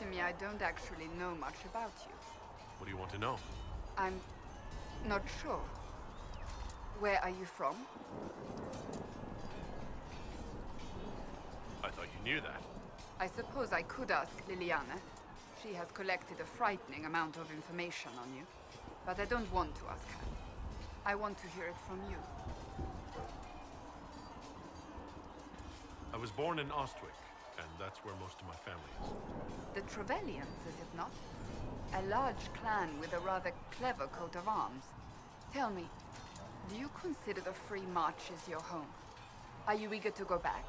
to me I don't actually know much about you. What do you want to know? I'm not sure. Where are you from? I thought you knew that. I suppose I could ask Liliana. She has collected a frightening amount of information on you. But I don't want to ask her. I want to hear it from you. I was born in Ostwick, and that's where most of my family is. The Trevellians, is it not? A large clan with a rather clever coat of arms. Tell me, do you consider the Free Marches your home? Are you eager to go back?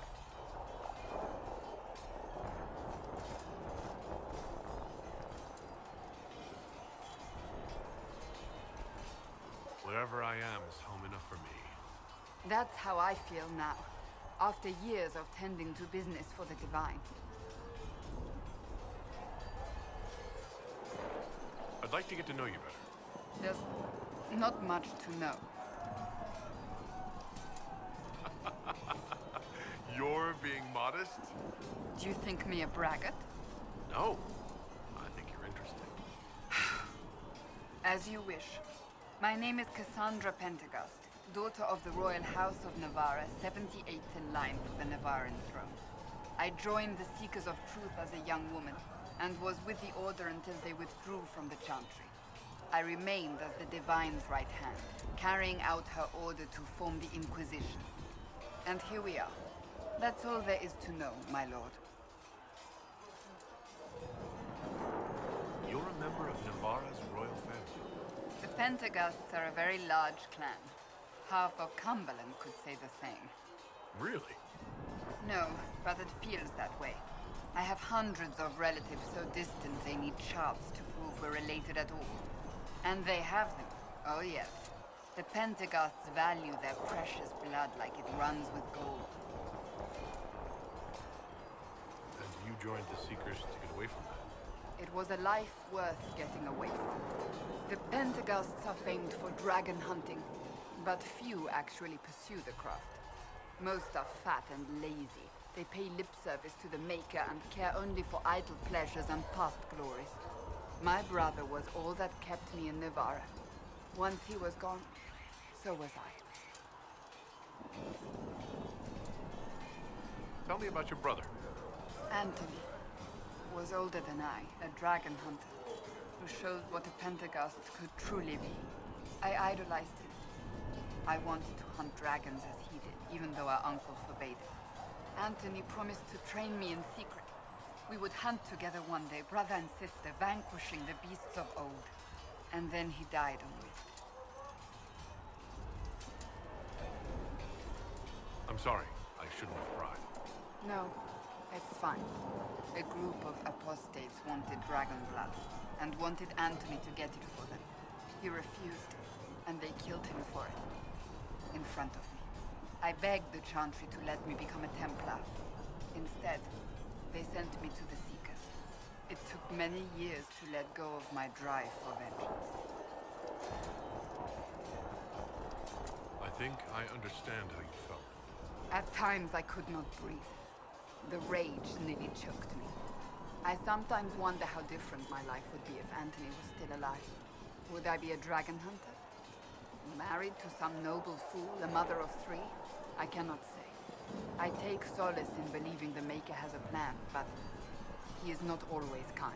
Wherever I am is home enough for me. That's how I feel now, after years of tending to business for the Divine. I'd like to get to know you better. There's not much to know. You're being modest? Do you think me a braggart? No. I think you're interesting. As you wish. My name is Cassandra Pentegast, daughter of the Royal House of Navarra, 78th in line for the Navarran throne. I joined the Seekers of Truth as a young woman, and was with the Order until they withdrew from the Chantry. I remained as the Divine's right hand, carrying out her order to form the Inquisition. And here we are. That's all there is to know, my lord. You're a member of Navarra's royal family. The Pentegasts are a very large clan. Half of Cumberland could say the same. Really? No, but it feels that way. I have hundreds of relatives so distant they need charts to prove we're related at all. And they have them. Oh yes. The Pentegasts value their precious blood like it runs with gold. And you joined the Seekers to get away from that? It was a life worth getting away from. The Pentegasts are famed for dragon hunting, but few actually pursue the craft. Most are fat and lazy. They pay lip service to the Maker and care only for idle pleasures and past glories. My brother was all that kept me in Navarra. Once he was gone, so was I. Tell me about your brother. Anthony was older than I, a dragon hunter, who showed what a Pentagast could truly be. I idolized him. I wanted to hunt dragons as he did, even though our uncle forbade it. Anthony promised to train me in secret. We would hunt together one day, brother and sister, vanquishing the beasts of old. And then he died on me. I'm sorry. I shouldn't have cried. No, it's fine. A group of apostates wanted dragon blood, and wanted Anthony to get it for them. He refused, and they killed him for it. In front of me. I begged the Chantry to let me become a Templar. Instead, they sent me to the Seekers. It took many years to let go of my drive for vengeance. I think I understand how you felt. At times I could not breathe. The rage nearly choked me. I sometimes wonder how different my life would be if Anthony was still alive. Would I be a dragon hunter? Married to some noble fool, a mother of 3? I cannot say. I take solace in believing the Maker has a plan, but he is not always kind.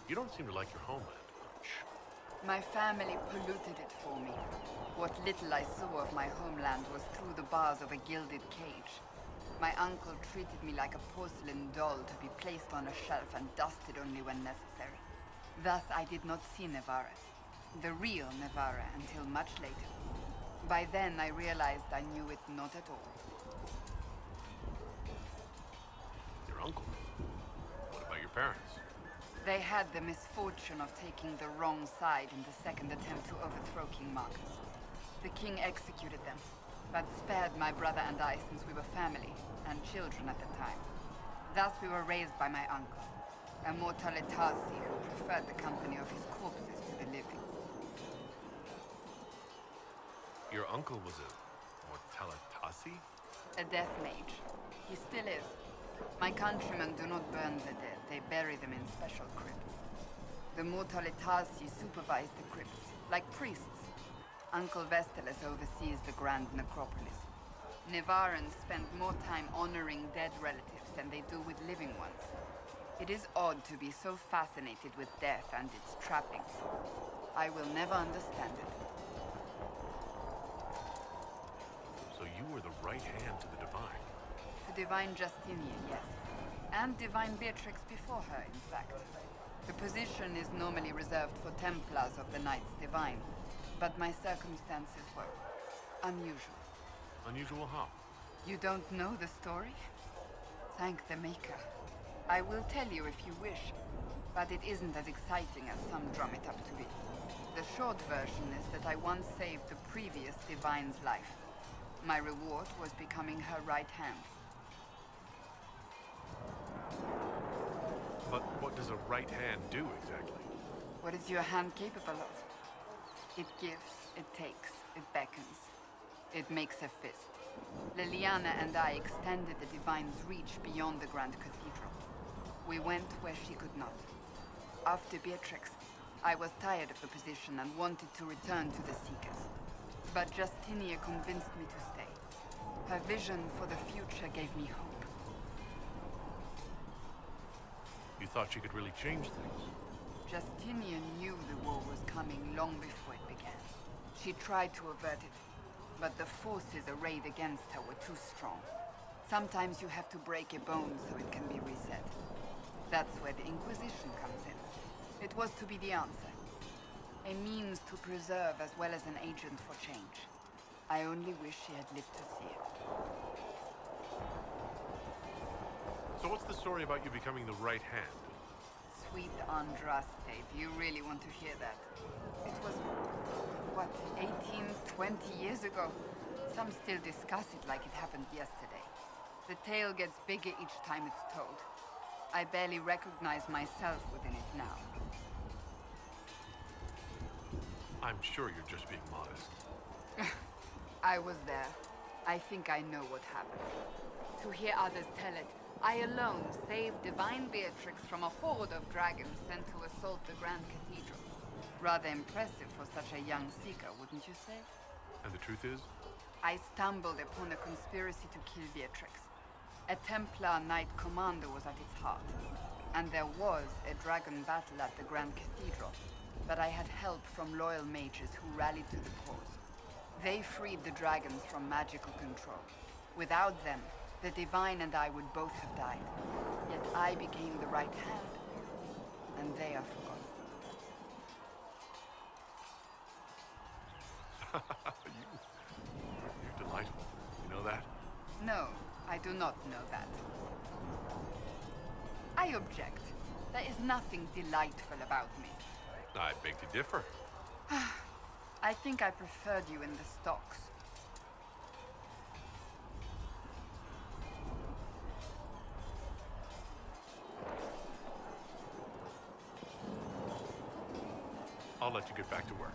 You don't seem to like your homeland much. My family polluted it for me. What little I saw of my homeland was through the bars of a gilded cage. My uncle treated me like a porcelain doll to be placed on a shelf and dusted only when necessary. Thus I did not see Navarra, the real Navarra, until much later. By then I realized I knew it not at all. Your uncle? What about your parents? They had the misfortune of taking the wrong side in the second attempt to overthrow King Marcus. The king executed them, but spared my brother and I since we were family and children at the time. Thus we were raised by my uncle, a mortalitasi who preferred the company of his corpses to the living. Your uncle was a Mortalatasi? A death mage. He still is. My countrymen do not burn the dead. They bury them in special crypts. The Mortalitasi supervise the crypts, like priests. Uncle Vestalis oversees the grand necropolis. Nevarans spend more time honoring dead relatives than they do with living ones. It is odd to be so fascinated with death and its trappings. I will never understand it. So you were the right hand to the Divine? To Divine Justinian, yes. And Divine Beatrix before her, in fact. The position is normally reserved for Templars of the Knights Divine, but my circumstances were unusual. Unusual how? You don't know the story? Thank the Maker. I will tell you if you wish, but it isn't as exciting as some drum it up to be. The short version is that I once saved the previous Divine's life. My reward was becoming her right hand. But what does a right hand do exactly? What is your hand capable of? It gives, it takes, it beckons. It makes a fist. Liliana and I extended the Divine's reach beyond the Grand Cathedral. We went where she could not. After Beatrix, I was tired of the position and wanted to return to the Seekers. But Justinia convinced me to stay. Her vision for the future gave me hope. You thought she could really change things? Justinian knew the war was coming long before it began. She tried to avert it, but the forces arrayed against her were too strong. Sometimes you have to break a bone so it can be reset. That's where the Inquisition comes in. It was to be the answer. A means to preserve as well as an agent for change. I only wish she had lived to see it. So what's the story about you becoming the right hand? Sweet Andraste, do you really want to hear that? It was, what, 18, 20 years ago? Some still discuss it like it happened yesterday. The tale gets bigger each time it's told. I barely recognize myself within it now. I'm sure you're just being modest. I was there. I think I know what happened. To hear others tell it, I alone saved Divine Beatrix from a horde of dragons sent to assault the Grand Cathedral. Rather impressive for such a young seeker, wouldn't you say? And the truth is? I stumbled upon a conspiracy to kill Beatrix. A Templar Knight Commander was at its heart. And there was a dragon battle at the Grand Cathedral. But I had help from loyal mages who rallied to the cause. They freed the dragons from magical control. Without them, the Divine and I would both have died. Yet I became the right hand, and they are forgotten. You're delightful. You know that? No, I do not know that. I object. There is nothing delightful about me. I beg to differ. I think I preferred you in the stocks. I'll let you get back to work.